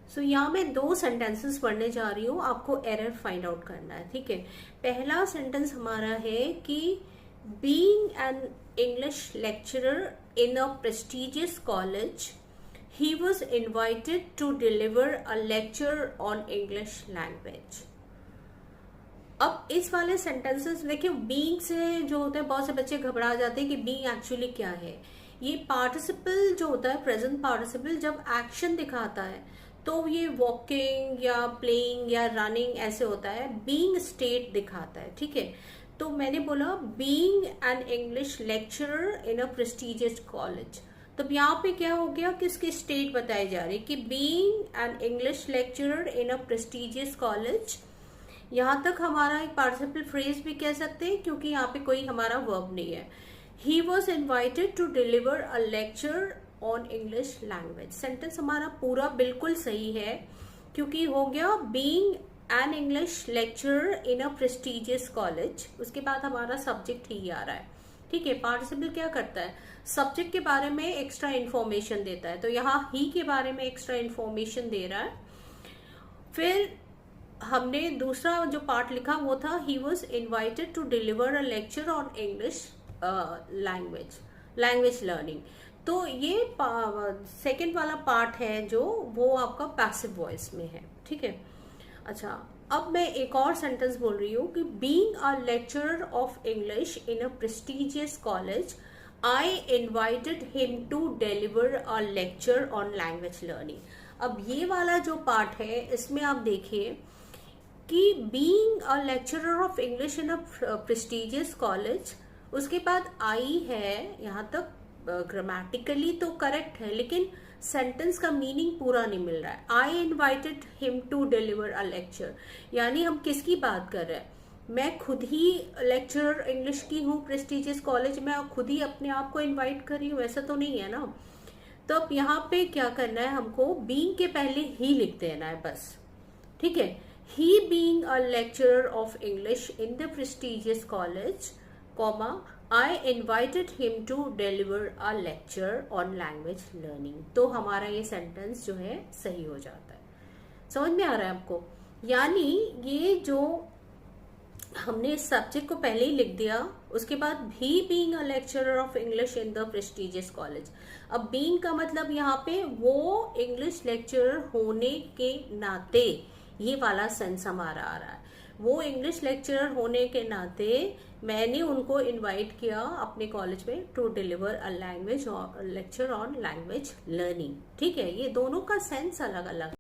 सो यहाँ मैं 2 सेंटेंसेस पढ़ने जा रही हूँ, आपको एरर फाइंड आउट करना है, ठीक है। पहला सेंटेंस हमारा है कि being an English lecturer in a prestigious college he was invited to deliver a lecture on English language. अब इस वाले सेंटेंसेस देखिए, बीइंग से जो होता है बहुत से बच्चे घबरा जाते हैं कि बीइंग एक्चुअली क्या है। ये पार्टिसिपल जो होता है, प्रेजेंट पार्टिसिपल, जब एक्शन दिखाता है तो ये वॉकिंग या प्लेइंग या रनिंग ऐसे होता है, बीइंग स्टेट दिखाता है, ठीक है। तो मैंने बोला being an English lecturer in a prestigious college, तो यहाँ पे क्या हो गया कि इसकी स्टेट बताई जा रही है कि being an English lecturer in a prestigious college. यहाँ तक हमारा एक पार्टिसिपल फ्रेज भी कह सकते हैं क्योंकि यहाँ पे कोई हमारा वर्ब नहीं है। He was invited to deliver a lecture on English language. Sentence हमारा पूरा बिल्कुल सही है क्योंकि हो गया being an English lecturer in a prestigious college, उसके बाद हमारा सब्जेक्ट ही आ रहा है, ठीक है। पार्टिसिपल क्या करता है, सब्जेक्ट के बारे में एक्स्ट्रा इन्फॉर्मेशन देता है, तो यहाँ ही के बारे में एक्स्ट्रा इन्फॉर्मेशन दे रहा है। फिर हमने दूसरा जो पार्ट लिखा वो था he was invited to deliver a lecture on English language learning. तो ये सेकेंड वाला पार्ट है जो वो आपका पैसिव वॉइस में है, ठीक है। अच्छा, अब मैं एक और सेंटेंस बोल रही हूँ कि being a lecturer of English in a prestigious college I invited him to deliver a lecture on language learning. अब ये वाला जो पार्ट है इसमें आप देखिए कि being a lecturer of English in a prestigious college, उसके बाद आई है, यहाँ तक ग्रामेटिकली तो करेक्ट है लेकिन सेंटेंस का मीनिंग पूरा नहीं मिल रहा है। I invited him to deliver a lecture, यानी हम किसकी बात कर रहे हैं, मैं खुद ही लेक्चरर इंग्लिश की हूँ प्रेस्टिजियस कॉलेज में, खुद ही अपने आप को इन्वाइट कर रही हूँ, ऐसा तो नहीं है ना। तो अब यहाँ पे क्या करना है, हमको बीइंग के पहले ही लिख देना है बस, ठीक है। He being a lecturer of English in the prestigious college, comma, I invited him to deliver a lecture on language learning। तो हमारा ये सेंटेंस जो है सही हो जाता है। समझ में आ रहा है आपको? यानी ये जो हमने सब्जेक्ट को पहले ही लिख दिया, उसके बाद भी being a lecturer of English in the prestigious college. अब बीइंग का मतलब यहाँ पे वो इंग्लिश लेक्चरर होने के नाते, ये वाला सेंस हमारा आ रहा है, वो इंग्लिश लेक्चरर होने के नाते मैंने उनको इनवाइट किया अपने कॉलेज में to deliver a language lecture on language learning, ठीक है। ये दोनों का सेंस अलग अलग